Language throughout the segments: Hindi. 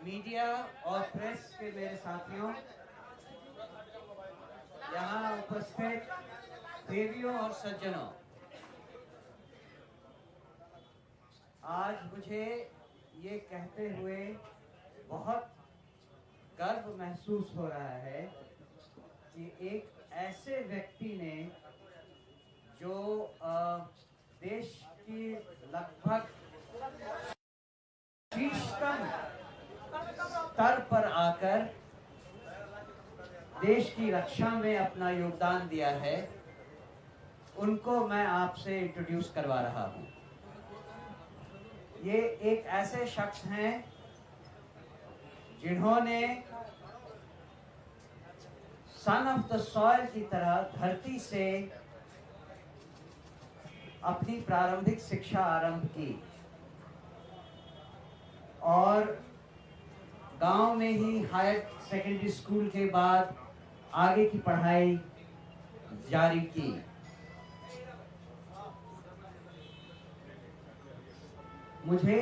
मीडिया और प्रेस के मेरे साथियों, यहाँ उपस्थित देवियों और सज्जनों, आज मुझे ये कहते हुए बहुत गर्व महसूस हो रहा है कि एक ऐसे व्यक्ति ने जो देश की लगभग शीर्षतम स्तर पर आकर देश की रक्षा में अपना योगदान दिया है, उनको मैं आपसे इंट्रोड्यूस करवा रहा हूं। ये एक ऐसे शख्स हैं जिन्होंने सन ऑफ द सॉइल की तरह धरती से अपनी प्रारंभिक शिक्षा आरंभ की और गांव में ही हायर सेकेंडरी स्कूल के बाद आगे की पढ़ाई जारी की। मुझे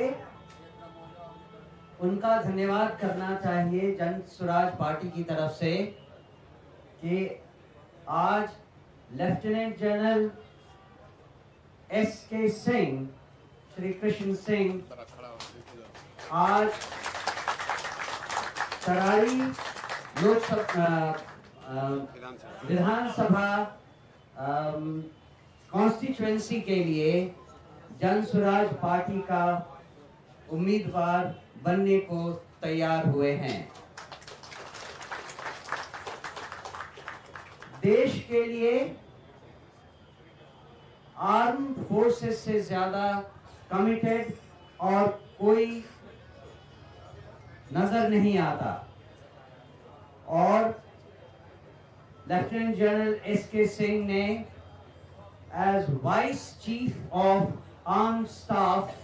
उनका धन्यवाद करना चाहिए जन स्वराज पार्टी की तरफ से कि आज lieutenant general S K. Singh, Shri Krishna Singh आज तरारी लोकसभा विधानसभा कॉन्स्टिट्यूएंसी के लिए जन स्वराज पार्टी का उम्मीदवार बनने को तैयार हुए हैं। देश के लिए आर्म फोर्सेस से ज्यादा कमिटेड और कोई नजर नहीं आता और लेफ्टिनेंट जनरल एस.के. सिंह ने as vice chief of arm staff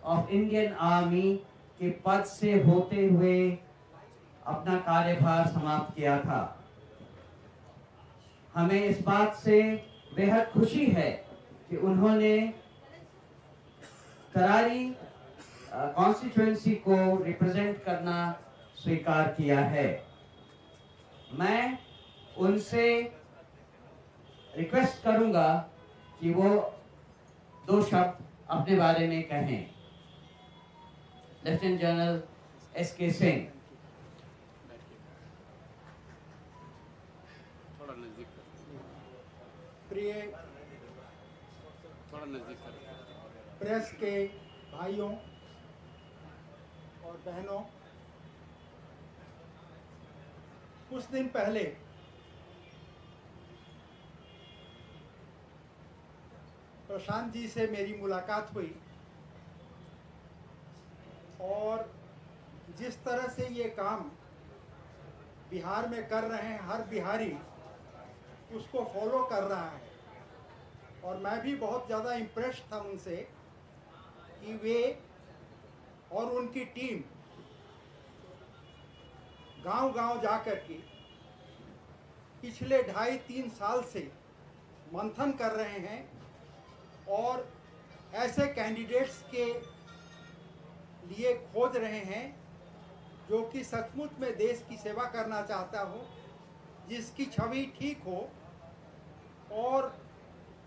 of Indian army के पद से होते हुए अपना कार्यभार समाप्त किया था। हमें इस बात से बेहद खुशी है कि उन्होंने तरारी कॉन्स्टिट्यूएंसी को रिप्रेजेंट करना स्वीकार किया है। मैं उनसे रिक्वेस्ट करूंगा कि वो दो शब्द अपने बारे में कहें। Lieutenant general S K. सिंह। थोड़ा नजदीक प्रिय थोड़ा नजदीक प्रेस के भाइयों और बहनों, कुछ दिन पहले प्रशांत जी से मेरी मुलाकात हुई और जिस तरह से ये काम बिहार में कर रहे हैं, हर बिहारी उसको फॉलो कर रहा है और मैं भी बहुत ज़्यादा इम्प्रेस था उनसे कि वे और उनकी टीम गांव-गांव जाकर के पिछले 2.5-3 साल से मंथन कर रहे हैं और ऐसे कैंडिडेट्स के लिए खोज रहे हैं जो कि सचमुच में देश की सेवा करना चाहता हो, जिसकी छवि ठीक हो और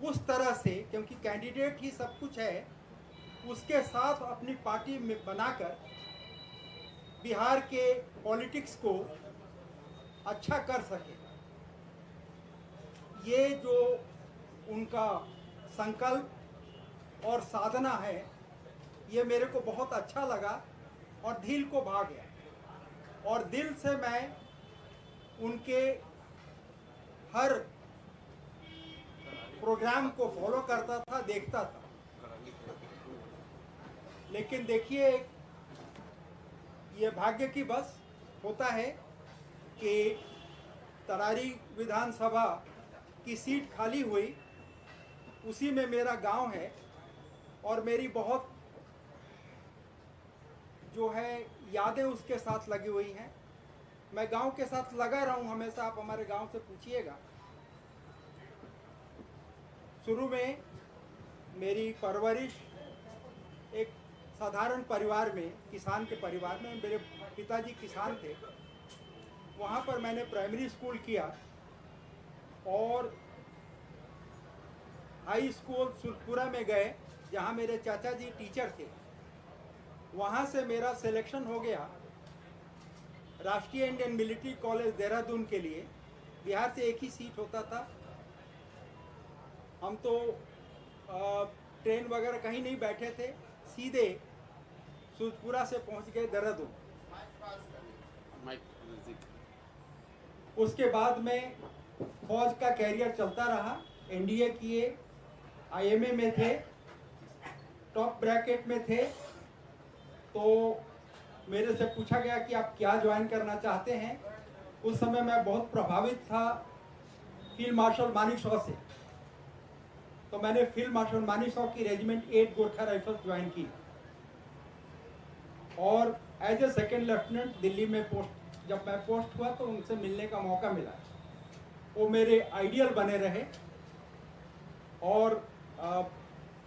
उस तरह से, क्योंकि कैंडिडेट ही सब कुछ है, उसके साथ अपनी पार्टी में बनाकर बिहार के पॉलिटिक्स को अच्छा कर सके। ये जो उनका संकल्प और साधना है, ये मेरे को बहुत अच्छा लगा और दिल को भा गया और दिल से मैं उनके हर प्रोग्राम को फॉलो करता था, देखता था। लेकिन देखिए, ये भाग्य की बस होता है कि तरारी विधानसभा की सीट खाली हुई, उसी में मेरा गांव है और मेरी बहुत जो है यादें उसके साथ लगी हुई हैं। मैं गांव के साथ लगा रहा हूं हमेशा, आप हमारे गांव से पूछिएगा। शुरू में मेरी परवरिश एक साधारण परिवार में, किसान के परिवार में, मेरे पिताजी किसान थे। वहाँ पर मैंने प्राइमरी स्कूल किया और हाई स्कूल सुरपुरा में गए जहाँ मेरे चाचा जी टीचर थे। वहाँ से मेरा सिलेक्शन हो गया राष्ट्रीय इंडियन मिलिट्री कॉलेज देहरादून के लिए। बिहार से एक ही सीट होता था। हम तो ट्रेन वगैरह कहीं नहीं बैठे थे, सीधे सुरपुरा से पहुंच गए देहरादून। उसके बाद में फौज का कैरियर चलता रहा। एनडीए किए, आईएमए में थे, टॉप ब्रैकेट में थे। तो मेरे से पूछा गया कि आप क्या ज्वाइन करना चाहते हैं। उस समय मैं बहुत प्रभावित था फील्ड मार्शल मानेकशॉ से, तो मैंने फील्ड मार्शल मानेकशॉ की रेजिमेंट 8 गोरखा राइफल्स ज्वाइन की और as a second lieutenant Delhi में जब मैं पोस्ट हुआ तो उनसे मिलने का मौका मिला। वो मेरे आइडियल बने रहे। और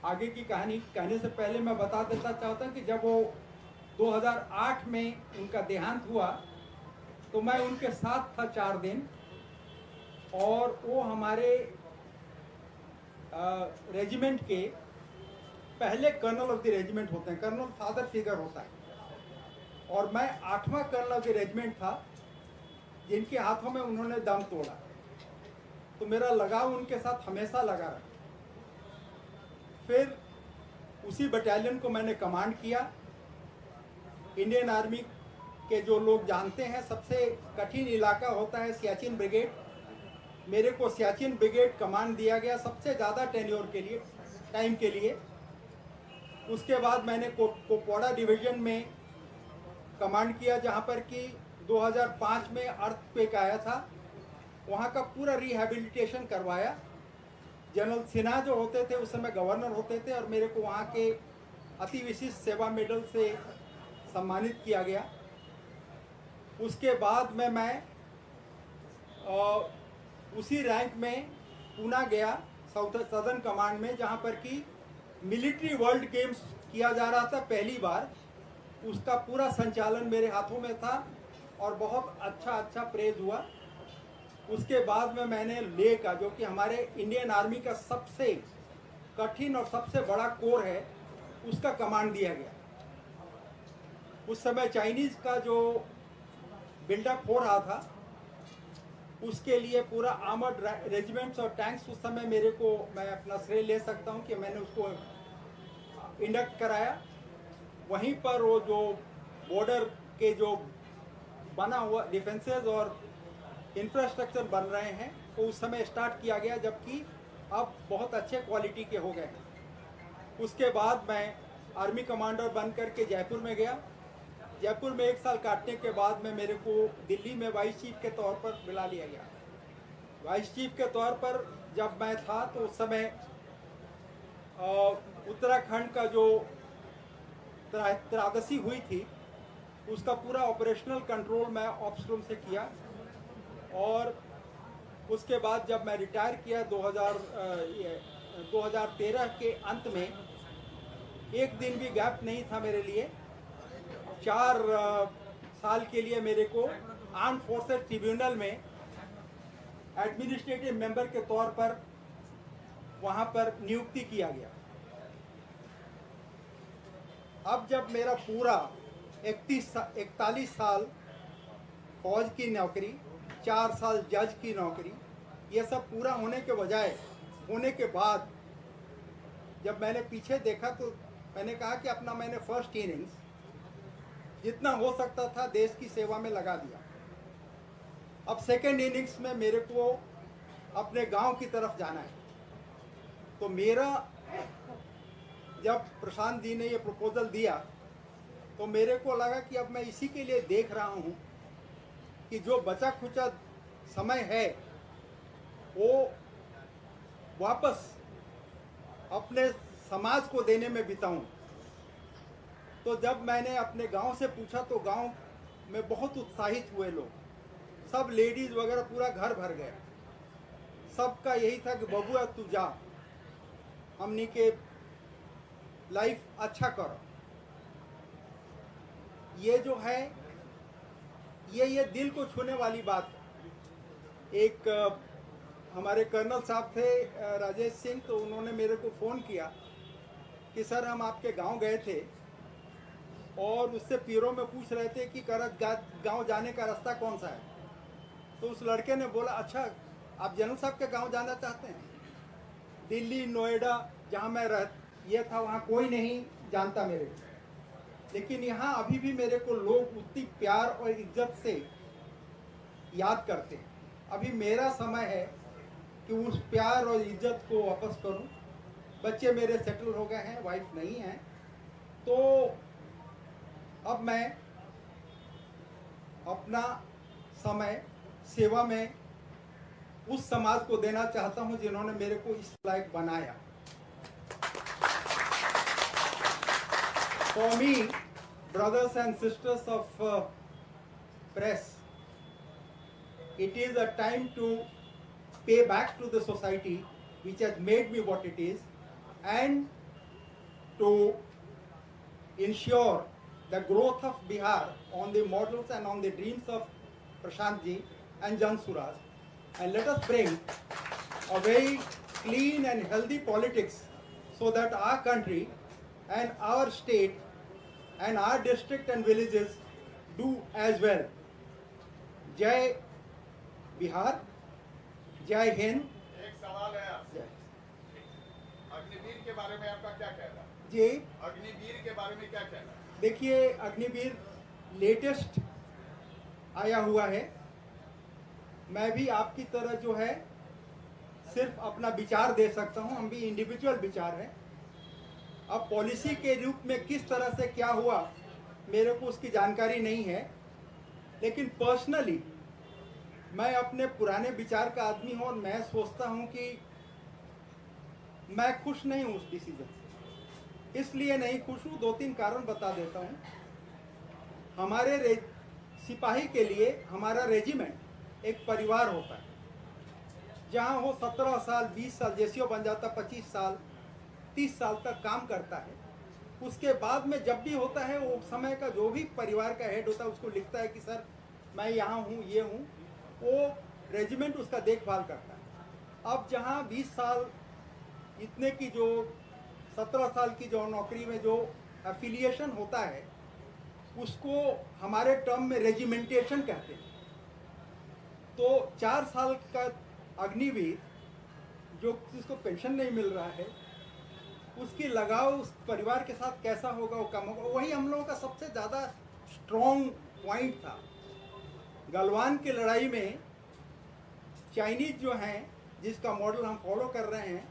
आगे की कहानी कहने से पहले मैं बता देता चाहता हूँ कि जब वो 2008 में उनका देहांत हुआ तो मैं उनके साथ था 4 दिन। और वो हमारे रेजिमेंट के पहले कर्नल ऑफ द रेजिमेंट होते हैं। कर्नल फादर फिगर होता है और मैं 8वां कर्नल ऑफ द रेजिमेंट था जिनके हाथों में उन्होंने दम तोड़ा। तो मेरा लगाव उनके साथ हमेशा लगा रहा। फिर उसी बटालियन को मैंने कमांड किया। इंडियन आर्मी के जो लोग जानते हैं सबसे कठिन इलाका होता है सियाचिन ब्रिगेड। मेरे को सियाचिन ब्रिगेड कमांड दिया गया सबसे ज़्यादा टेन्योर के लिए, टाइम के लिए। उसके बाद मैंने कुपवाड़ा डिवीजन में कमांड किया जहाँ पर कि 2005 में अर्थक्वेक आया था। वहाँ का पूरा रिहैबिलिटेशन करवाया। जनरल सिन्हा जो होते थे उस समय गवर्नर होते थे और मेरे को वहाँ के अति विशिष्ट सेवा मेडल से सम्मानित किया गया। उसके बाद में मैं उसी रैंक में पूना गया सदर्न कमांड में, जहाँ पर कि मिलिट्री वर्ल्ड गेम्स किया जा रहा था पहली बार। उसका पूरा संचालन मेरे हाथों में था और बहुत अच्छा प्रेज हुआ। उसके बाद में मैंने लेह का, जो कि हमारे इंडियन आर्मी का सबसे कठिन और सबसे बड़ा कोर है, उसका कमांड दिया गया। उस समय चाइनीज़ का जो बिल्डअप हो रहा था उसके लिए पूरा आर्मर्ड रेजिमेंट्स और टैंक्स उस समय मेरे को, मैं अपना श्रेय ले सकता हूं कि मैंने उसको इंडक्ट कराया। वहीं पर वो जो बॉर्डर के जो बना हुआ डिफेंसेस और इंफ्रास्ट्रक्चर बन रहे हैं वो उस समय स्टार्ट किया गया, जबकि अब बहुत अच्छे क्वालिटी के हो गए। उसके बाद मैं आर्मी कमांडर बन करके जयपुर में गया। जयपुर में 1 साल काटने के बाद में मेरे को दिल्ली में वाइस चीफ के तौर पर बुला लिया गया। वाइस चीफ के तौर पर जब मैं था तो उस समय उत्तराखंड का जो त्रासदी हुई थी उसका पूरा ऑपरेशनल कंट्रोल मैं ऑप्स रूम से किया। और उसके बाद जब मैं रिटायर किया 2013 के अंत में, एक दिन भी गैप नहीं था मेरे लिए। 4 साल के लिए मेरे को आर्म फोर्सेस ट्रिब्यूनल में एडमिनिस्ट्रेटिव मेंबर के तौर पर वहां पर नियुक्ति किया गया। अब जब मेरा पूरा 41 साल फौज की नौकरी, 4 साल जज की नौकरी, ये सब पूरा होने के बाद जब मैंने पीछे देखा तो मैंने कहा कि अपना मैंने फर्स्ट इनिंग्स जितना हो सकता था देश की सेवा में लगा दिया। अब सेकेंड इनिंग्स में मेरे को अपने गांव की तरफ जाना है। तो मेरा जब प्रशांत जी ने ये प्रपोजल दिया तो मेरे को लगा कि अब मैं इसी के लिए देख रहा हूँ कि जो बचा खुचा समय है वो वापस अपने समाज को देने में बिताऊं। तो जब मैंने अपने गांव से पूछा तो गांव में बहुत उत्साहित हुए लोग, सब लेडीज वगैरह, पूरा घर भर गया। सबका यही था कि बबुआ तू जा, हमनी के लाइफ अच्छा करो। ये जो है ये दिल को छूने वाली बात है। एक हमारे कर्नल साहब थे राजेश सिंह, तो उन्होंने मेरे को फ़ोन किया कि सर हम आपके गांव गए थे और उससे पीरों में पूछ रहे थे कि करज गांव जाने का रास्ता कौन सा है। तो उस लड़के ने बोला, अच्छा आप जनरल साहब के गांव जाना चाहते हैं? दिल्ली नोएडा जहां मैं ये था वहां कोई नहीं जानता मेरे को, लेकिन यहाँ अभी भी मेरे को लोग उतनी प्यार और इज्जत से याद करते हैं। अभी मेरा समय है कि उस प्यार और इज्जत को वापस करूं। बच्चे मेरे सेटल हो गए हैं, वाइफ नहीं है, तो अब मैं अपना समय सेवा में उस समाज को देना चाहता हूं जिन्होंने मेरे को इस लायक बनाया। For me, brothers and sisters of press, it is a time to pay back to the society which has made me what it is, and to ensure the growth of Bihar on the models and on the dreams of Prashant Ji and Jan Suraj. And let us bring a very clean and healthy politics so that our country and our state and our district and villages do as well. Jai Bihar, Jai Hind. एक सवाल है आपसे, अग्निवीर के बारे में आपका क्या कहना है? जी, अग्निवीर के बारे में क्या कहना है? देखिए अग्निवीर लेटेस्ट आया हुआ है। मैं भी आपकी तरह जो है सिर्फ अपना विचार दे सकता हूं, हम भी इंडिविजुअल विचार है। अब पॉलिसी के रूप में किस तरह से क्या हुआ मेरे को उसकी जानकारी नहीं है, लेकिन पर्सनली मैं अपने पुराने विचार का आदमी हूं और मैं सोचता हूं कि मैं खुश नहीं हूं उस डिसीजन से। इसलिए नहीं खुश हूं, 2-3 कारण बता देता हूं। हमारे सिपाही के लिए हमारा रेजिमेंट एक परिवार होता है, जहां वो 17 साल 20 साल जैसे बन जाता 25 साल 30 साल तक काम करता है। उसके बाद में जब भी होता है वो समय का जो भी परिवार का हेड होता है उसको लिखता है कि सर मैं यहाँ हूँ, ये हूँ, वो रेजिमेंट उसका देखभाल करता है। अब जहाँ 20 साल इतने की जो 17 साल की जो नौकरी में जो एफिलिएशन होता है उसको हमारे टर्म में रेजिमेंटेशन कहते हैं। तो 4 साल का अग्निवीर जो जिसको पेंशन नहीं मिल रहा है उसकी लगाव उस परिवार के साथ कैसा होगा, वो कम होगा। वही हम लोगों का सबसे ज़्यादा स्ट्रॉन्ग पॉइंट था। गलवान की लड़ाई में चाइनीज जो हैं जिसका मॉडल हम फॉलो कर रहे हैं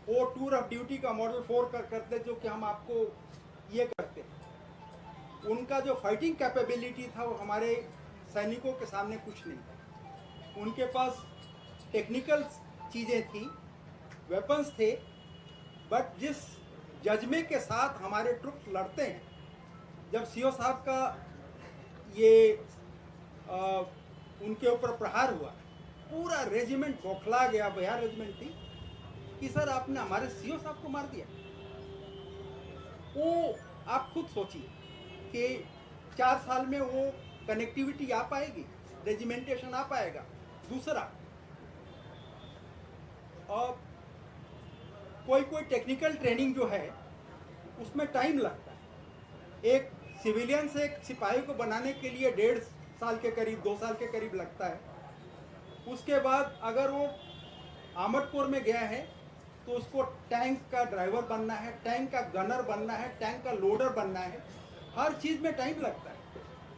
वो टूर ऑफ ड्यूटी का मॉडल 4 करते, जो कि हम आपको ये करते हैं। उनका जो फाइटिंग कैपेबिलिटी था वो हमारे सैनिकों के सामने कुछ नहीं था। उनके पास टेक्निकल चीज़ें थी, वेपन्स थे, बट जिस जज्बे के साथ हमारे ट्रुप्स लड़ते हैं, जब सीओ साहब का ये उनके ऊपर प्रहार हुआ, पूरा रेजिमेंट बौखला गया। बिहार रेजिमेंट थी कि सर आपने हमारे सीओ साहब को मार दिया। वो आप खुद सोचिए कि 4 साल में वो कनेक्टिविटी आ पाएगी, रेजिमेंटेशन आ पाएगा। दूसरा, और कोई टेक्निकल ट्रेनिंग जो है उसमें टाइम लगता है। एक सिविलियन से एक सिपाही को बनाने के लिए 1.5 साल के करीब 2 साल के करीब लगता है। उसके बाद अगर वो आर्मर्ड कोर में गया है तो उसको टैंक का ड्राइवर बनना है, टैंक का गनर बनना है, टैंक का लोडर बनना है। हर चीज़ में टाइम लगता है।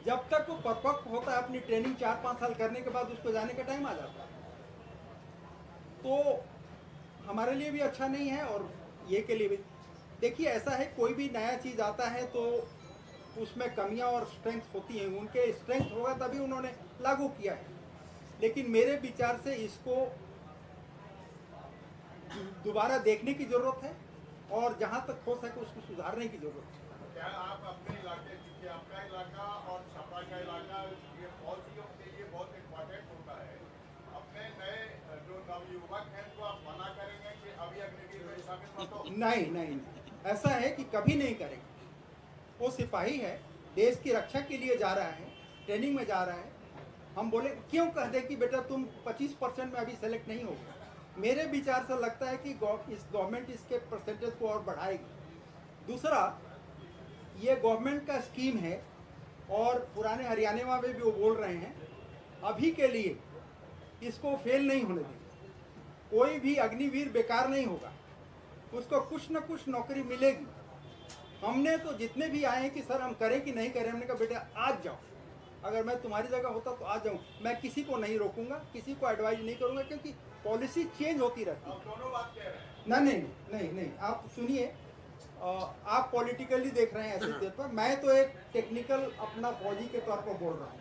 जब तक वो परफेक्ट होता है अपनी ट्रेनिंग 4-5 साल करने के बाद उसको जाने का टाइम आ जाता है। तो हमारे लिए भी अच्छा नहीं है और ये के लिए भी। देखिए ऐसा है, कोई भी नया चीज़ आता है तो उसमें कमियां और स्ट्रेंथ होती हैं। उनके स्ट्रेंथ होगा तभी उन्होंने लागू किया है, लेकिन मेरे विचार से इसको दोबारा देखने की ज़रूरत है और जहां तक हो सके उसको सुधारने की ज़रूरत है। क्या आप अपने इलाके, क्योंकि आपका इलाका और छपरा का इलाका ये फौजियों के लिए बहुत इम्पोर्टेंट होता है, अपने नए जो नवयुवक हैं तो आप मना करेंगे कि अभी अग्निवीर में शामिल मत हो? नहीं, ऐसा है कि कभी नहीं करेंगे। वो सिपाही है, देश की रक्षा के लिए जा रहा है, ट्रेनिंग में जा रहा है, हम बोले क्यों कह दें कि बेटा तुम 25% में अभी सेलेक्ट नहीं हो। मेरे विचार से लगता है कि इस गवर्नमेंट इसके परसेंटेज को और बढ़ाएगी। दूसरा, ये गवर्नमेंट का स्कीम है और पुराने हरियाणा में भी वो बोल रहे हैं, अभी के लिए इसको फेल नहीं होने देंगे। कोई भी अग्निवीर बेकार नहीं होगा, उसको कुछ न कुछ नौकरी मिलेगी। हमने तो जितने भी आए हैं कि सर हम करें कि नहीं करें, हमने कहा बेटा आज जाओ, अगर मैं तुम्हारी जगह होता तो आज जाऊँ। मैं किसी को नहीं रोकूंगा, किसी को एडवाइज नहीं करूंगा, क्योंकि पॉलिसी चेंज होती रहती है। आप दोनों बात कह रहे हैं। नहीं नहीं नहीं नहीं, आप सुनिए, आप पॉलिटिकली देख रहे हैं ऐसे देर पर, मैं तो एक टेक्निकल अपना फौजी के तौर पर बोल रहा हूँ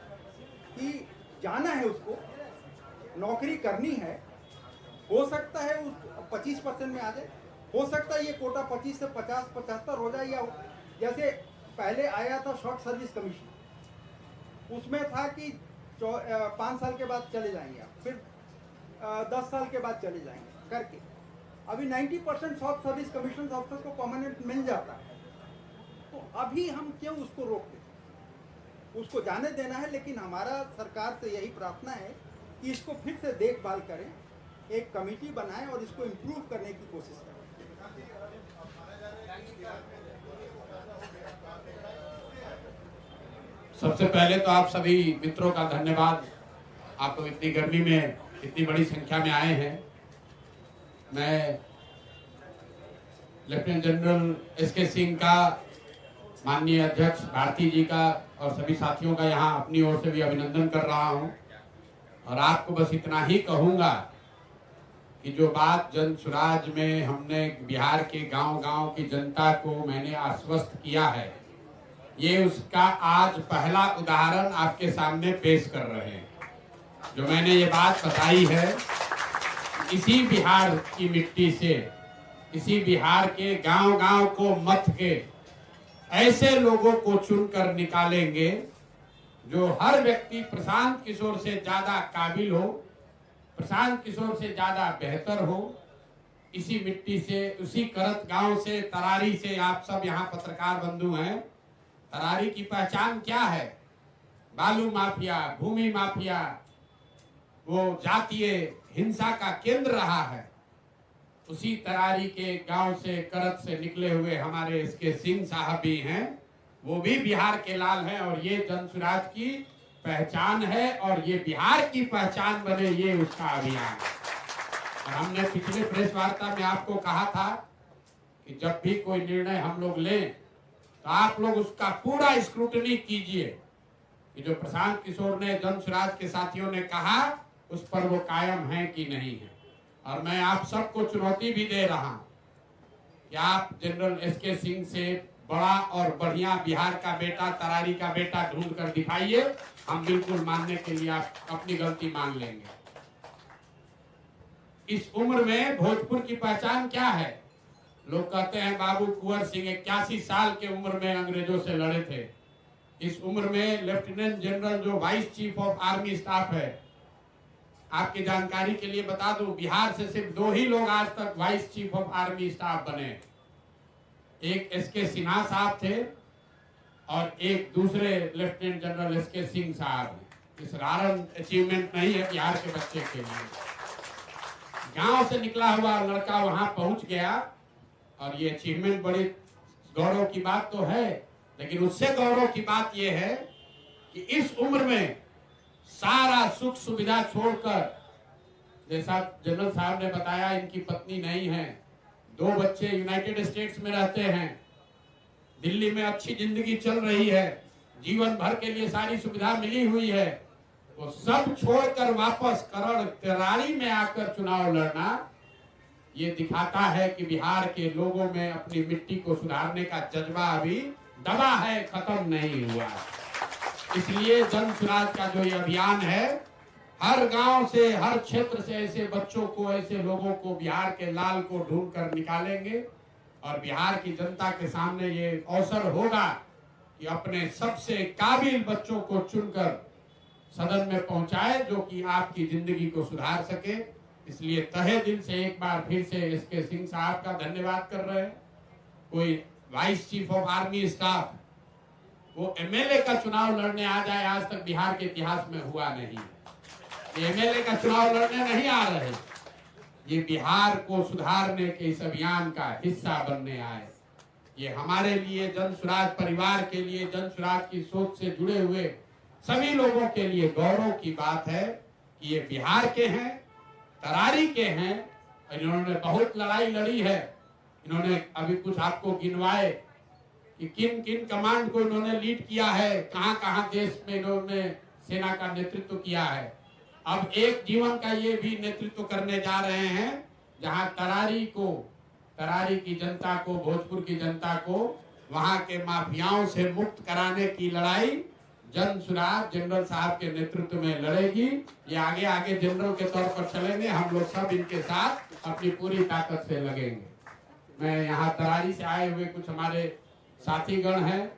कि जाना है उसको, नौकरी करनी है। हो सकता है उस 25% में आ जाए, हो सकता है ये कोटा 25 से 50-75 हो जाए, या जैसे पहले आया था शॉर्ट सर्विस कमीशन, उसमें था कि 5 साल के बाद चले जाएंगे आप, फिर 10 साल के बाद चले जाएंगे करके। अभी 90% शॉर्ट सर्विस कमीशन ऑफिसर को परमानेंट मिल जाता है, तो अभी हम क्यों उसको रोक दें, उसको जाने देना है। लेकिन हमारा सरकार से यही प्रार्थना है कि इसको फिर से देखभाल करें, एक कमेटी बनाएं और इसको इम्प्रूव करने की कोशिश करें। सबसे पहले तो आप सभी मित्रों का धन्यवाद, आप लोग इतनी गर्मी में इतनी बड़ी संख्या में आए हैं। मैं लेफ्टिनेंट जनरल एसके सिंह का, माननीय अध्यक्ष भारती जी का और सभी साथियों का यहाँ अपनी ओर से भी अभिनंदन कर रहा हूँ। और आपको बस इतना ही कहूँगा कि जो बात जन सुराज में हमने बिहार के गांव-गांव की जनता को मैंने आश्वस्त किया है, ये उसका आज पहला उदाहरण आपके सामने पेश कर रहे हैं। जो मैंने ये बात बताई है, इसी बिहार की मिट्टी से, इसी बिहार के गांव-गांव को मत के ऐसे लोगों को चुनकर निकालेंगे जो हर व्यक्ति प्रशांत किशोर से ज्यादा काबिल हो, प्रशांत किशोर से ज्यादा बेहतर हो। इसी मिट्टी से, उसी करत गांव से, तरारी से, आप सब यहाँ पत्रकार बंधु हैं, तरारी की पहचान क्या है? बालू माफिया, भूमि माफिया, वो जातीय हिंसा का केंद्र रहा है। उसी तरारी के गांव से, करत से निकले हुए हमारे इसके सिंह साहब भी हैं, वो भी बिहार के लाल हैं। और ये जनसुराज की पहचान है और ये बिहार की पहचान बने, ये उसका अभियान है। और हमने पिछले प्रेस वार्ता में आपको कहा था कि जब भी कोई निर्णय हम लोग लें तो आप लोग उसका पूरा स्क्रूटनी कीजिए कि जो प्रशांत किशोर ने, जनसुराज के साथियों ने कहा, उस पर वो कायम है कि नहीं है। और मैं आप सबको चुनौती भी दे रहा हूं कि आप जनरल एसके सिंह से बड़ा और बढ़िया बिहार का बेटा, तरारी का बेटा ढूंढ कर दिखाइए। हम बिल्कुल मानने के लिए आप अपनी गलती मान लेंगे। इस उम्र में भोजपुर की पहचान क्या है? लोग कहते हैं बाबू कुंवर सिंह 81 साल के उम्र में अंग्रेजों से लड़े थे। इस उम्र में लेफ्टिनेंट जनरल जो vice chief of army staff है, आपकी जानकारी के लिए बता दूं, बिहार से सिर्फ 2 ही लोग आज तक vice chief of army staff बने। एक एसके सिन्हा साहब थे और एक दूसरे लेफ्टिनेंट जनरल एसके सिंह साहब। इस साधारण अचीवमेंट नहीं है बिहार के बच्चे के लिए। गांव से निकला हुआ लड़का वहां पहुंच गया और ये अचीवमेंट बड़ी गौरव की बात तो है। लेकिन उससे गौरव की बात यह है कि इस उम्र में सारा सुख सुविधा छोड़कर, जैसा जनरल साहब ने बताया, इनकी पत्नी नहीं है, 2 बच्चे यूनाइटेड स्टेट्स में रहते हैं, दिल्ली में अच्छी जिंदगी चल रही है, जीवन भर के लिए सारी सुविधा मिली हुई है, वो सब छोड़कर वापस तरारी में आकर चुनाव लड़ना, ये दिखाता है कि बिहार के लोगों में अपनी मिट्टी को सुधारने का जज्बा अभी दबा है, खत्म नहीं हुआ। इसलिए जनसुराज का जो ये अभियान है, हर गांव से, हर क्षेत्र से ऐसे बच्चों को, ऐसे लोगों को, बिहार के लाल को ढूंढ कर निकालेंगे। और बिहार की जनता के सामने ये अवसर होगा कि अपने सबसे काबिल बच्चों को चुनकर सदन में पहुंचाए, जो कि आपकी जिंदगी को सुधार सके। इसलिए तहे दिल से एक बार फिर से एसके सिंह साहब का धन्यवाद कर रहे हैं। कोई vice chief of army staff, वो एमएलए का चुनाव लड़ने आ जाए, आज तक बिहार के इतिहास में हुआ नहीं। एमएलए का चुनाव लड़ने नहीं आ रहे, ये बिहार को सुधारने के इस अभियान का हिस्सा बनने आए। ये हमारे लिए, जन स्वराज परिवार के लिए, जन स्वराज की सोच से जुड़े हुए सभी लोगों के लिए गौरव की बात है कि ये बिहार के हैं, तरारी के हैं। इन्होंने बहुत लड़ाई लड़ी है। इन्होंने अभी कुछ आपको गिनवाए कि किन किन कमांड को इन्होंने लीड किया है, कहां कहां देश में इन्होंने सेना का नेतृत्व किया है। अब एक जीवन का ये भी नेतृत्व करने जा रहे हैं, जहां तरारी की जनता को, भोजपुर की जनता को वहां के माफियाओं से मुक्त कराने की लड़ाई जन स्वराज जनरल साहब के नेतृत्व में लड़ेगी। ये आगे आगे जनरल के तौर पर चलेंगे, हम लोग सब इनके साथ अपनी पूरी ताकत से लगेंगे। मैं यहाँ तरारी से आए हुए कुछ हमारे साथीगण हैं,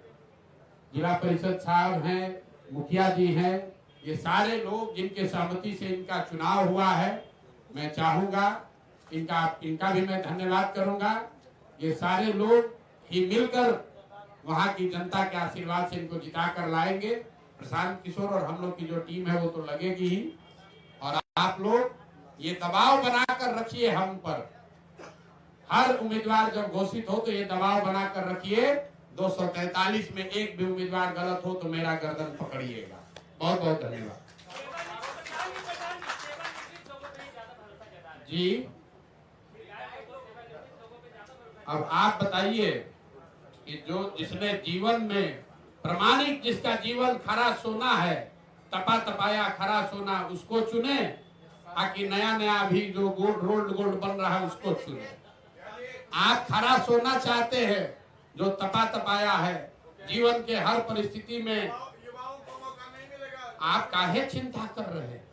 जिला परिषद साहब हैं, मुखिया जी हैं, ये सारे लोग जिनके सहमति से इनका चुनाव हुआ है, मैं चाहूंगा इनका भी मैं धन्यवाद करूंगा। ये सारे लोग ही मिलकर वहां की जनता के आशीर्वाद से इनको जिता कर लाएंगे। प्रशांत किशोर और हम लोग की जो टीम है वो तो लगेगी ही, और आप लोग ये दबाव बनाकर रखिए हम पर। हर उम्मीदवार जब घोषित हो तो ये दबाव बनाकर रखिए, 243 में एक भी उम्मीदवार गलत हो तो मेरा गर्दन पकड़िएगा। बहुत बहुत धन्यवाद जी। अब आप बताइए कि जिसने जीवन में प्रमाणिक, जिसका जीवन खरा सोना है, तपा तपाया खरा सोना, उसको चुने, ताकि नया नया अभी जो गोल्ड बन रहा है उसको चुने। आप खरा सोना चाहते हैं, जो तपा तपाया है जीवन के हर परिस्थिति में। आप काहे चिंता कर रहे हैं?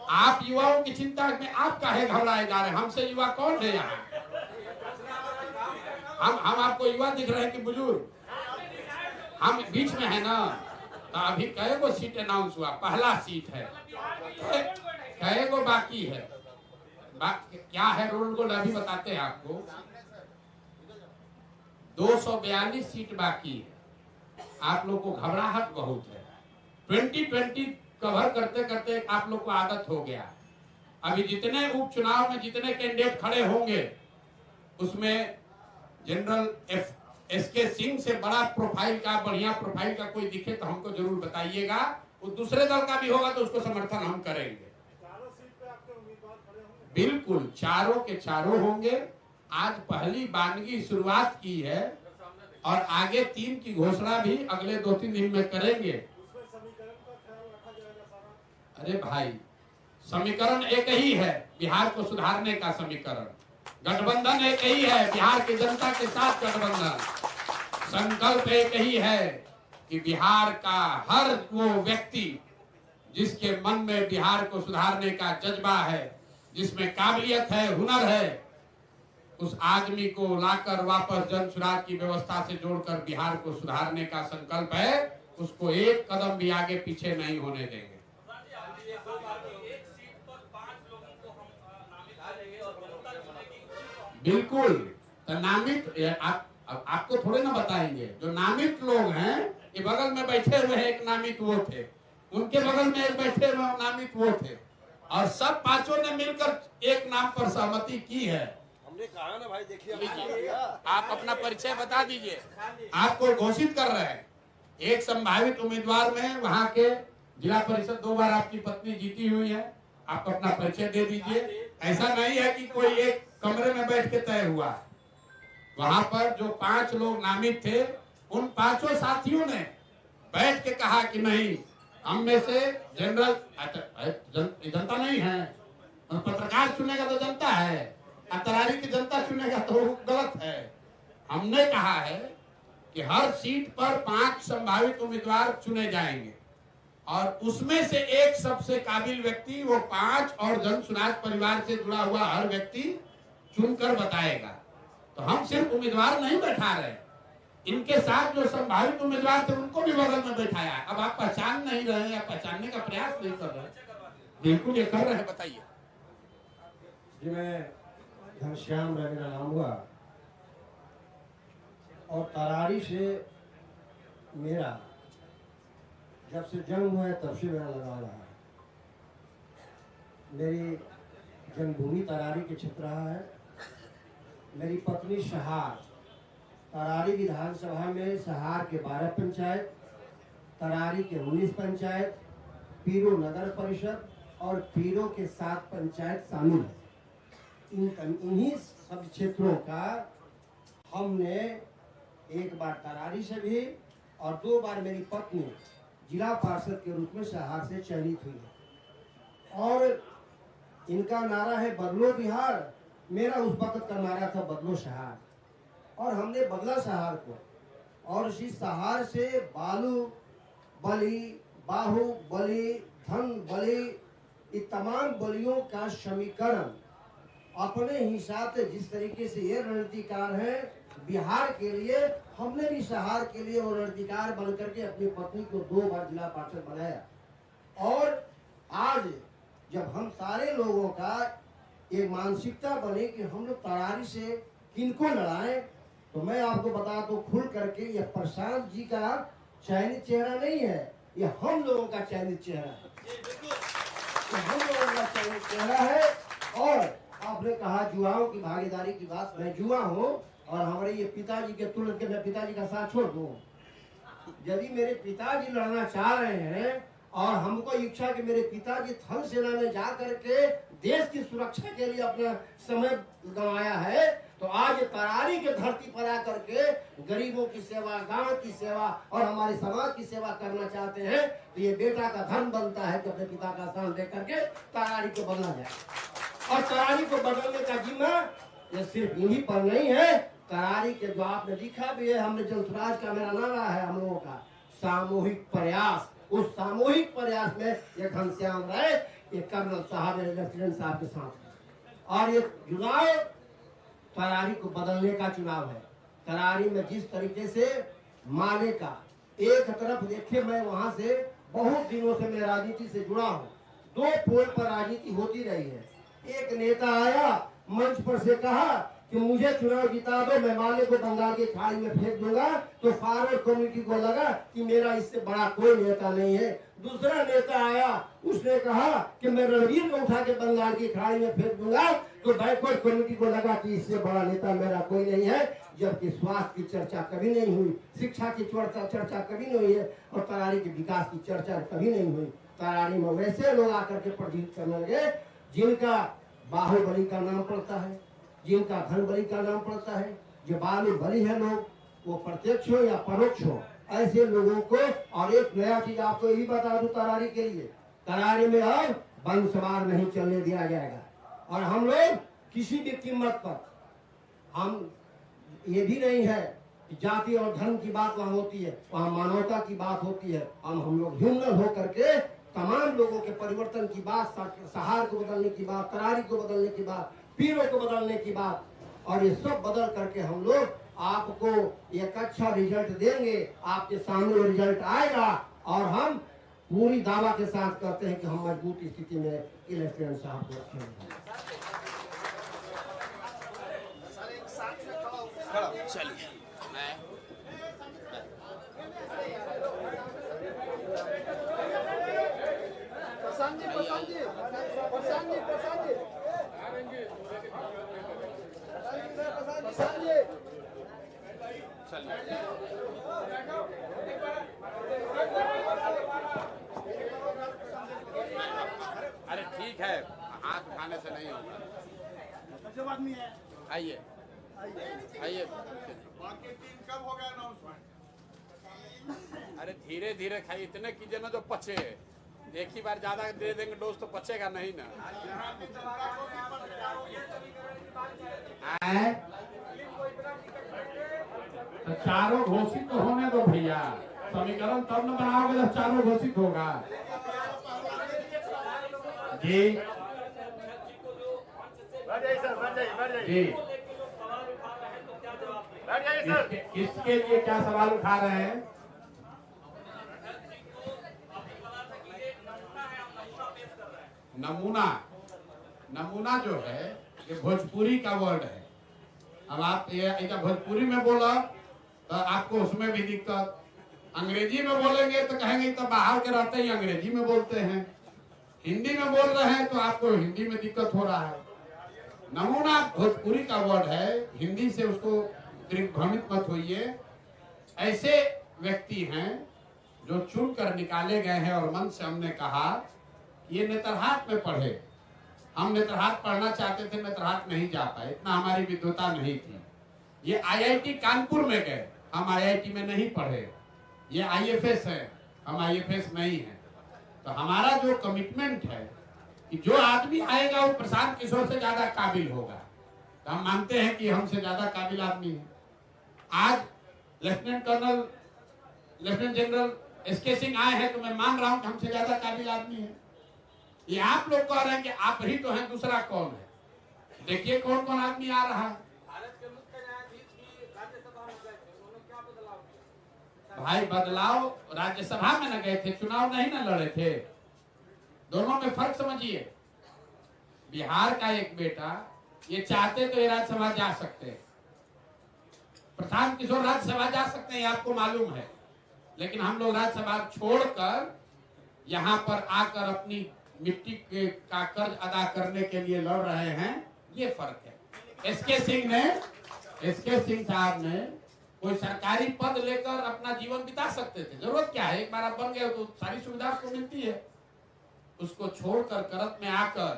आप युवाओं की चिंता में आप काहे घबराए जा रहे हैं? हमसे युवा कौन है यहाँ? हम आपको युवा दिख रहे हैं कि बुजुर्ग? हम बीच में है ना। तो अभी कई गो सीट अनाउंस हुआ, पहला सीट है, कई गो बाकी है। क्या है रोल गोल अभी बताते हैं आपको। 242 सीट बाकी है। आप लोग को घबराहट बहुत है। 2020 कवर करते करते आप लोग को आदत हो गया। अभी जितने उपचुनाव में जितने कैंडिडेट खड़े होंगे, उसमें जनरल एसके सिंह से बड़ा प्रोफाइल का, बढ़िया प्रोफाइल का कोई दिखे तो हमको जरूर बताइएगा। वो दूसरे दल का भी होगा तो उसको समर्थन हम करेंगे। बिल्कुल, चारों के चारों होंगे। आज पहली बानगी शुरुआत की है और आगे 3 की घोषणा भी अगले 2-3 दिन में करेंगे। अरे भाई, समीकरण एक ही है, बिहार को सुधारने का समीकरण। गठबंधन एक ही है, बिहार की जनता के साथ गठबंधन। संकल्प एक ही है कि बिहार का हर वो व्यक्ति जिसके मन में बिहार को सुधारने का जज्बा है, जिसमें काबिलियत है, हुनर है, उस आदमी को लाकर वापस जन स्वराज की व्यवस्था से जोड़कर बिहार को सुधारने का संकल्प है। उसको एक कदम भी आगे पीछे नहीं होने देंगे। बिल्कुल, तो नामित आपको थोड़े ना बताएंगे। जो नामित लोग हैं, ये बगल में बैठे हुए हैं, एक नामित वो थे, उनके बगल में एक बैठे हुए नामित वो थे, और सब पांचों ने मिलकर एक नाम पर सहमति की है। हमने कहा ना भाई, देखिए आप अपना परिचय बता दीजिए। आपको घोषित कर रहे हैं एक संभावित उम्मीदवार में, वहां के जिला परिषद 2 बार आपकी पत्नी जीती हुई है। आप अपना परिचय दे दीजिए। ऐसा नहीं है कि कोई एक कमरे में बैठ के तय हुआ। वहां पर जो 5 लोग नामित थे, उन 5 साथियों ने बैठ के कहा कि नहीं, हम में से जनरल जनता नहीं है, पत्रकार चुनेगा तो जनता है, तरारी की जनता चुनेगा तो गलत है। हमने कहा है कि हर सीट पर 5 संभावित उम्मीदवार चुने जाएंगे और उसमें से एक सबसे काबिल व्यक्ति, वो 5 और जन स्वराज परिवार से जुड़ा हुआ हर व्यक्ति चुनकर बताएगा। तो हम सिर्फ उम्मीदवार नहीं बैठा रहे, इनके साथ जो संभावित उम्मीदवार थे उनको भी बगल में बैठाया। अब आप पहचान नहीं रहे, आप पहचानने का प्रयास नहीं कर रहे। बिल्कुल ये कर रहे हैं, बताइए जी। मैं घनश्याम रवि नाम हुआ और तरारी से मेरा जब से जन्म हुआ है तब से मेरा लगाव रहा है। मेरी जन्मभूमि तरारी के क्षेत्र रहा है। मेरी पत्नी सहार, तरारी विधानसभा में सहार के 12 पंचायत, तरारी के 19 पंचायत, पीरो नगर परिषद और पीरो के 7 पंचायत शामिल है। इन्हीं सब क्षेत्रों का हमने एक बार तरारी से भी और 2 बार मेरी पत्नी जिला पार्षद के रूप में सहार से चयनित हुई है। और इनका नारा है बदलो बिहार, मेरा उस वक्त का नारा था बदलो सहार। और हमने बदला सहार को, और इसी सहार से बालू बलि, बाहु बलि, धन बलि, ये तमाम बलियों का समीकरण अपने हिसाब से जिस तरीके से ये रणनीतिकार है बिहार के लिए, हमने भी सहार के लिए वो रणनीतिकार बन करके अपनी पत्नी को 2 बार जिला पार्षद बनाया। और आज जब हम सारे लोगों का एक मानसिकता बने कि हम लोग तरारी से किनको लड़ाएं, तो मैं आपको बता दूं खुल करके, ये प्रशांत जी का चयनित चेहरा नहीं है, ये हम लोगों का चयनित चेहरा है। ये हम लोगों का चयनित चेहरा है। और आपने कहा युवाओं की भागीदारी की बात, मैं युवा हूँ और हमारे ये पिताजी के तुलना के मैं पिताजी का साथ छोड़ दूँ। यदि मेरे पिताजी लड़ना चाह रहे हैं और हमको इच्छा कि मेरे पिताजी थल सेना में जा करके देश की सुरक्षा के लिए अपना समय गंवाया है, तो आज तरारी के धरती पर आकर के गरीबों की सेवा, गांव की सेवा और हमारे समाज की सेवा करना चाहते हैं, तो ये बेटा का धर्म बनता है कि अपने पिता का स्थान दे करके तरारी को बदला जाए। और तरारी को बदलने का जिम्मा ये सिर्फ इन्हीं पर नहीं है। तरारी के जो आपने लिखा भी है, हमने जनसुराज का मेरा नारा है हम लोगों का सामूहिक प्रयास। उस सामूहिक प्रयास में ये घनश्याम राय, ये कर्नल साहब, लेफ्टिनेंट साहब के साथ, और ये चुनाव तरारी को बदलने का चुनाव है। तरारी में जिस तरीके से माले का एक तरफ देखिए, मैं वहां से बहुत दिनों से मैं राजनीति से जुड़ा हूँ, 2 पोल पर राजनीति होती रही है। एक नेता आया मंच पर से कहा कि मुझे चुनाव जिता दो, मैं माले को बंगाल की खाड़ी में फेंक दूंगा, तो फॉरवर्ड कमेटी को लगा कि मेरा इससे बड़ा कोई नेता नहीं है। दूसरा नेता आया, उसने कहा कि मैं रणवीर को उठा के बंगाल की खाड़ी में फेंक दूंगा, तो बैकवर्ड कमेटी को लगा कि इससे बड़ा नेता मेरा कोई नहीं है। जबकि स्वास्थ्य की चर्चा कभी नहीं हुई, शिक्षा की चर्चा कभी नहीं हुई है, और तरारी के विकास की चर्चा कभी नहीं हुई। तरारी में वैसे लोग आकर के प्रदीप करने लगे जिनका बाहुबली का नाम पड़ता है, जिनका धन बलि का नाम पड़ता है, जो बालू बलि है लोग, वो प्रत्यक्ष हो या परोक्ष हो, ऐसे लोगों को। और एक नया चीज आपको यही बता दूं तरारी के लिए, तरारी में अब वंशवार नहीं चलने दिया जाएगा। और हम लोग किसी भी कीमत पर, हम ये भी नहीं है कि जाति और धर्म की बात वहाँ होती है, वहाँ मानवता की बात होती है। हम लोग ह्यूमन हो करके तमाम लोगों के परिवर्तन की बात, सहार को बदलने की बात, तरारी को बदलने की बात, पीरों को बदलने की बात, और ये सब बदल करके हम लोग आपको एक अच्छा रिजल्ट देंगे। आपके सामने रिजल्ट आएगा और हम पूरी दावा के साथ कहते हैं कि हम मजबूत स्थिति में लेफ्टिनेंट साहब को रखेंगे। चलिए अरे ठीक है, हाथ उठाने से नहीं होगा। आइए आइए। बाकी टीम कब होगा अनाउंसमेंट? अरे धीरे धीरे खाइए, इतने कीजिए ना जो पचे। एक ही बार ज्यादा दे देंगे डोज तो पचेगा नहीं ना। तो चारों घोषित तो होने दो भैया, समीकरण तब न बनाओगे जब चारों घोषित होगा। जी जी, इसके लिए क्या सवाल उठा रहे हैं? नमूना जो है ये भोजपुरी का वर्ड है। अब आप ये भोजपुरी में बोला तो आपको उसमें भी दिक्कत, अंग्रेजी में बोलेंगे तो कहेंगे तो बाहर के रहते ही अंग्रेजी में बोलते हैं, हिंदी में बोल रहे हैं तो आपको हिंदी में दिक्कत हो रहा है। नमूना भोजपुरी का वर्ड है, हिंदी से उसको दिग्भ्रमित मत होइए। ऐसे व्यक्ति हैं जो चुन कर निकाले गए हैं और मन से हमने कहा ये नेतरहाट में पढ़े। हम नेतरहाट पढ़ना चाहते थे, नेतरहाट नहीं जा पाए, इतना हमारी विद्वता नहीं थी। ये आईआईटी कानपुर में गए, हम आईआईटी में नहीं पढ़े। ये आईएफएस है, हम आईएफएस नहीं है। तो हमारा जो कमिटमेंट है कि जो आदमी आएगा वो प्रशांत किशोर से ज्यादा काबिल होगा, तो हम मानते हैं कि हमसे ज्यादा काबिल आदमी है। आज लेफ्टिनेंट जनरल एसके सिंह आए हैं तो मैं मान रहा हूं कि हमसे ज्यादा काबिल आदमी है। ये आप लोग कह रहे हैं कि आप ही तो हैं, दूसरा कौन है? देखिए कौन कौन आदमी आ रहा है। भाई बदलाव राज्यसभा में न गए थे, चुनाव नहीं न लड़े थे, दोनों में फर्क समझिए। बिहार का एक बेटा ये चाहते तो ये राज्यसभा जा सकते हैं, प्रशांत किशोर राज्यसभा जा सकते हैं, आपको मालूम है। लेकिन हम लोग राज्यसभा छोड़कर यहाँ पर आकर अपनी मिट्टी का कर्ज अदा करने के लिए लड़ रहे हैं, ये फर्क है। एसके सिंह साहब ने कोई सरकारी पद लेकर अपना जीवन बिता सकते थे, जरूरत क्या है, एक बार आप बन गए तो सारी सुविधा उसको मिलती है। उसको छोड़कर करत में आकर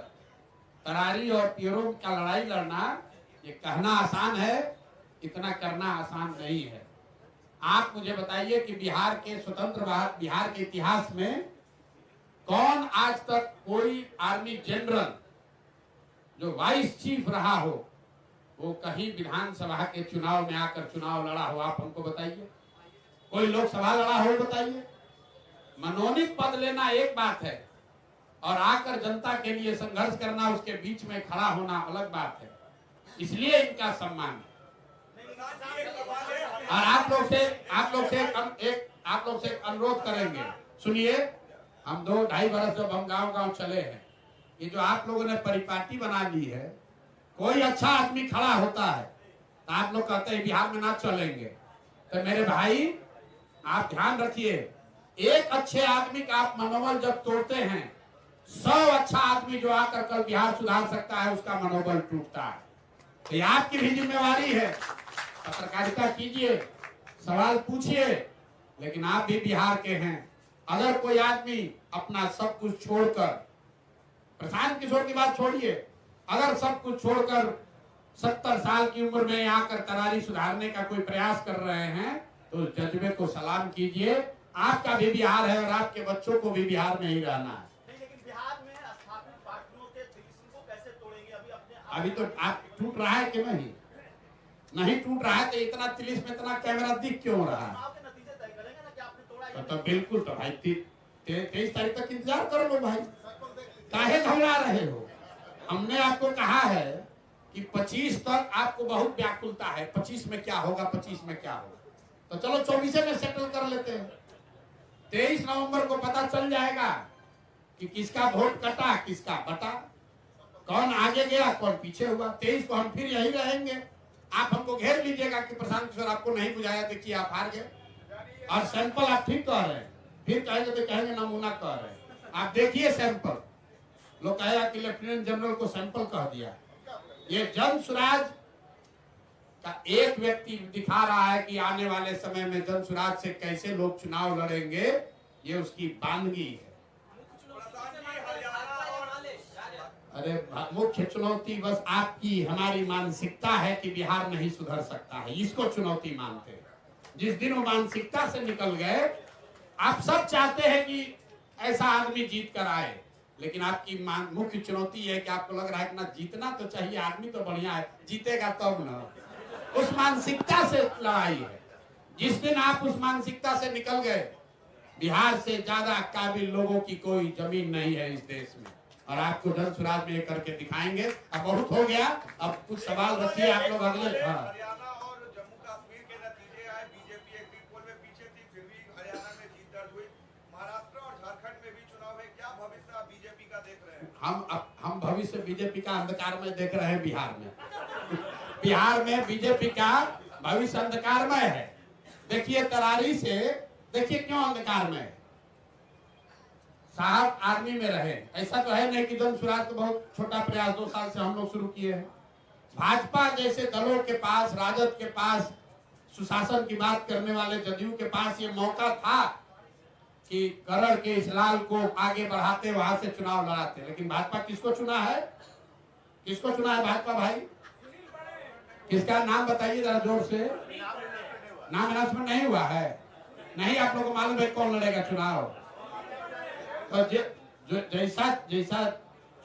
तरारी और पियरों का लड़ाई लड़ना, ये कहना आसान है, इतना करना आसान नहीं है। आप मुझे बताइए कि बिहार के स्वतंत्र बिहार के इतिहास में कौन आज तक कोई आर्मी जनरल जो वाइस चीफ रहा हो वो कहीं विधानसभा के चुनाव में आकर चुनाव लड़ा हो? आप हमको बताइए। कोई लोकसभा लड़ा हो बताइए। मनोनीत पद लेना एक बात है और आकर जनता के लिए संघर्ष करना, उसके बीच में खड़ा होना अलग बात है। इसलिए इनका सम्मान। और आप लोग से अनुरोध करेंगे, सुनिए, हम 2-2.5 बरस जब हम गांव चले हैं, ये जो आप लोगों ने परिपाटी बना ली है, कोई अच्छा आदमी खड़ा होता है तो आप लोग कहते हैं बिहार में ना चलेंगे। तो मेरे भाई आप ध्यान रखिए, एक अच्छे आदमी का आप मनोबल जब तोड़ते हैं, 100 अच्छा आदमी जो आकर कल बिहार सुधार सकता है उसका मनोबल टूटता है। तो ये आपकी भी जिम्मेवारी है, पत्रकारिता कीजिए, सवाल पूछिए, लेकिन आप भी बिहार के हैं। अगर कोई आदमी अपना सब कुछ छोड़कर, प्रशांत किशोर की बात छोड़िए, अगर सब कुछ छोड़कर 70 साल की उम्र में आकर तरारी सुधारने का कोई प्रयास कर रहे हैं तो जज्बे को सलाम कीजिए। आपका भी बिहार है और आपके बच्चों को भी बिहार में ही रहना है। लेकिन बिहार में स्थापित पार्टियों के तिलिस्म को कैसे तोड़ेंगे? अभी तो आप टूट रहा है कि नहीं टूट रहा है तो इतना तिलिस्म, इतना कैमरा दिख क्यों रहा है? तो बिल्कुल, तो भाई 23 तारीख तक इंतजार करो लो भाई, काहे घबरा रहे हो? हमने आपको कहा है कि 25 तक आपको बहुत व्याकुलता है, 25 में क्या होगा, 25 में क्या होगा, तो चलो 24 में सेटल कर लेते हैं। 23 नवंबर को पता चल जाएगा कि किसका वोट कटा, किसका बटा, कौन आगे गया, कौन पीछे हुआ। 23 को हम फिर यही रहेंगे। आप हमको घेर लीजिएगा कि प्रशांत किशोर आपको नहीं बुझाया, देखिए आप हार गए। और सैंपल आप ठीक कह रहे हैं, फिर कहेंगे तो कहेंगे नमूना कह रहे हैं। आप देखिए सैंपल, लोग कहेगा कि लेफ्टिनेंट जनरल को सैंपल कह दिया। ये जन स्वराज का एक व्यक्ति दिखा रहा है कि आने वाले समय में जन स्वराज से कैसे लोग चुनाव लड़ेंगे, ये उसकी बानगी है। अरे मुख्य चुनौती बस आपकी हमारी मानसिकता है कि बिहार नहीं सुधर सकता है, इसको चुनौती मानते हैं। जिस दिन वो मानसिकता से निकल गए, आप सब चाहते हैं कि ऐसा आदमी जीत कर आए, लेकिन आपकी मुख्य चुनौती है कि आपको लग रहा है कि ना जीतना तो चाहिए, आदमी तो बढ़िया है, जीतेगा तब ना। उस मानसिकता से लड़ाई है। जिस दिन आप उस मानसिकता से निकल गए, बिहार से ज्यादा काबिल लोगों की कोई जमीन नहीं है इस देश में, और आपको जन स्वराज में करके दिखाएंगे। अब बहुत हो गया, अब कुछ सवाल रखिए आप लोग अगले। हरियाणा और जम्मू कश्मीर के नतीजे आए, बीजेपी एक पोल में पीछे थी, फिर भी हरियाणा में जीत दर्ज हुई। महाराष्ट्र और झारखंड में भी चुनाव है, क्या भविष्य बीजेपी का देख रहे हैं? हम भविष्य बीजेपी का अंधकार में देख रहे हैं। बिहार में बीजेपी का भविष्य अंधकारमय है। देखिए तरारी से देखिए क्यों अंधकार में है। साहब आर्मी में रहे, ऐसा तो है नहीं कि जन सुराज तो बहुत छोटा प्रयास 2 साल से हम लोग शुरू किए हैं। भाजपा जैसे दलों के पास, राजद के पास, सुशासन की बात करने वाले जदयू के पास ये मौका था कि करण के इस लाल को आगे बढ़ाते, वहां से चुनाव लड़ाते, लेकिन भाजपा किसको चुना है? किसको चुना है भाजपा भाई? किसका नाम बताइए जरा जोर से। नाम अनाउंसमेंट नहीं हुआ है? नहीं आप लोगों को मालूम है कौन लड़ेगा चुनाव? तो जैसा जैसा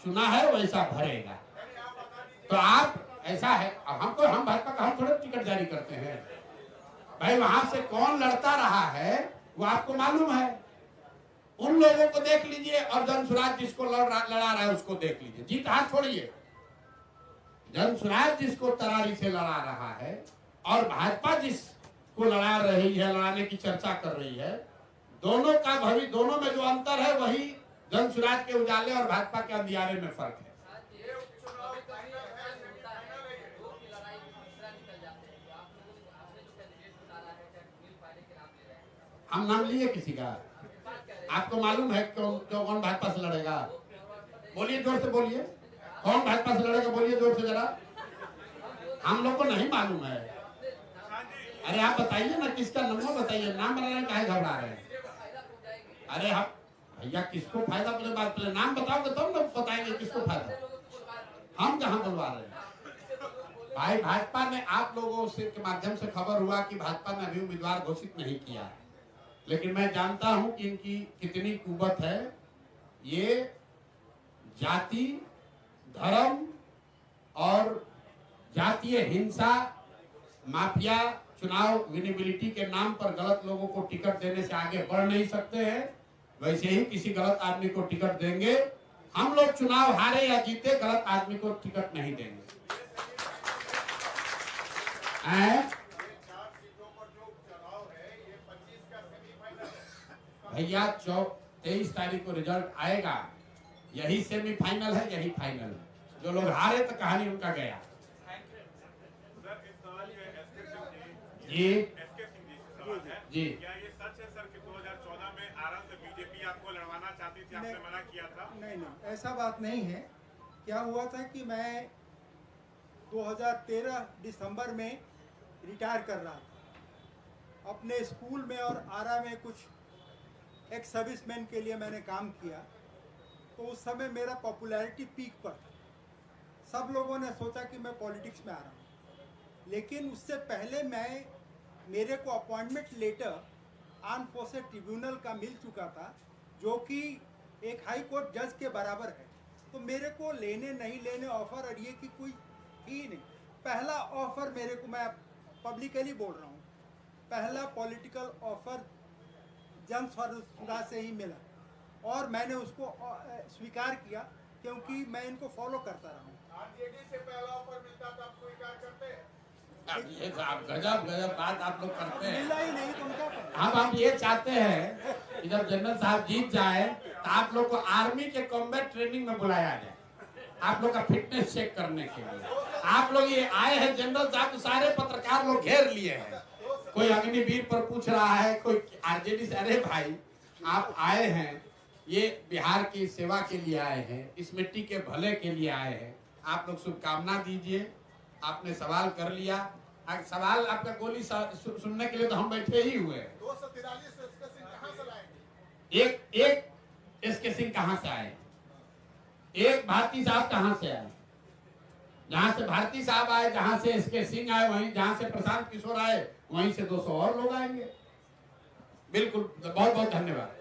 चुना है वैसा भरेगा। तो आप ऐसा है, हम भाजपा का हम थोड़े टिकट जारी करते हैं भाई। वहां से कौन लड़ता रहा है वो आपको मालूम है। उन लोगों को देख लीजिए और जन सुराज जिसको लड़ा रहा है उसको देख लीजिए। जीत हाथ छोड़िए। जन सुराज जिसको तरारी से लड़ा रहा है और भाजपा जिसको लड़ा रही है, लड़ाने की चर्चा कर रही है, दोनों का भविष्य, दोनों में जो अंतर है वही जन सुराज के उजाले और भाजपा के अंधियारे में फर्क है। हम नाम लिए किसी का? आपको मालूम है कौन भाजपा से लड़ेगा? बोलिए जोर से बोलिए, कौन भाजपा से लड़ेगा? बोलिए जोर से जरा। हम लोग को नहीं मालूम है। अरे आप बताइए ना किसका नंबर बताइए, नाम बताने काहे घबरा रहे हैं? अरे हम भैया किसको फायदा? पहले नाम बताओगे तब ना बताएंगे किसको फायदा। हम कहाँ बुलवा रहे हैं भाई? भाजपा ने आप लोगों से के माध्यम से खबर हुआ कि भाजपा ने अभी उम्मीदवार घोषित नहीं किया, लेकिन मैं जानता हूं कि इनकी कितनी कुवत है। ये जाति, धर्म और जातीय हिंसा, माफिया, चुनाव विनेबिलिटी के नाम पर गलत लोगों को टिकट देने से आगे बढ़ नहीं सकते हैं। वैसे ही किसी गलत आदमी को टिकट देंगे। हम लोग चुनाव हारे या जीते, गलत आदमी को टिकट नहीं देंगे। भैया 23 तारीख को रिजल्ट आएगा। यही सेमीफाइनल है, यही फाइनल है। जो लोग हारे तो कहानी उनका गया। जी जी, क्या ये सच है सर कि 2014 में आरा से बीजेपी आपको लड़वाना चाहती थी, आपने मना किया था? नहीं, ऐसा बात नहीं है। क्या हुआ था कि मैं 2013 दिसंबर में रिटायर कर रहा था। अपने स्कूल में और आरा में कुछ एक्स सर्विसमैन के लिए मैंने काम किया, तो उस समय मेरा पॉपुलैरिटी पीक पर था। सब लोगों ने सोचा कि मैं पॉलिटिक्स में आ रहा हूँ, लेकिन उससे पहले मेरे को appointment letter armed forces tribunal का मिल चुका था, जो कि एक हाई कोर्ट जज के बराबर है। तो मेरे को लेने नहीं लेने ऑफर और ये कि कोई ही नहीं। पहला ऑफर मेरे को, मैं पब्लिकली बोल रहा हूँ, पहला पॉलिटिकल ऑफर जन स्वराज से ही मिला और मैंने उसको स्वीकार किया, क्योंकि मैं इनको फॉलो करता रहा हूँ। आरजेडी से पहला ऑफर मिलता था, आप स्वीकार करते हैं? ये गजब गजब बात आप लोग करते हैं। मिला ही नहीं, तुम क्या करो? हम ये चाहते हैं कि जब जनरल साहब जीत जाए तो आप लोग को आर्मी के कॉम्बैट ट्रेनिंग में बुलाया जाए, आप लोग का फिटनेस चेक करने के लिए। आप लोग ये आए हैं जनरल साहब, तो सारे पत्रकार लोग घेर लिए हैं। कोई अग्निवीर पर पूछ रहा है, कोई आरजेडी से। अरे भाई आप आए हैं, ये बिहार की सेवा के लिए आए हैं, इस मिट्टी के भले के लिए आए हैं। आप लोग शुभकामना दीजिए। आपने सवाल कर लिया, सवाल आपका गोली सुनने के लिए तो हम बैठे ही हुए हैं। 243 एसके सिंह कहां से लाएंगे? एक एसके सिंह कहां से आए? एक भारती साहब कहां से आए? जहां से भारती साहब आए, जहां से एसके सिंह आए, वहीं जहां से प्रशांत किशोर आए, वहीं से 200 और लोग आएंगे। बिल्कुल, बहुत बहुत धन्यवाद।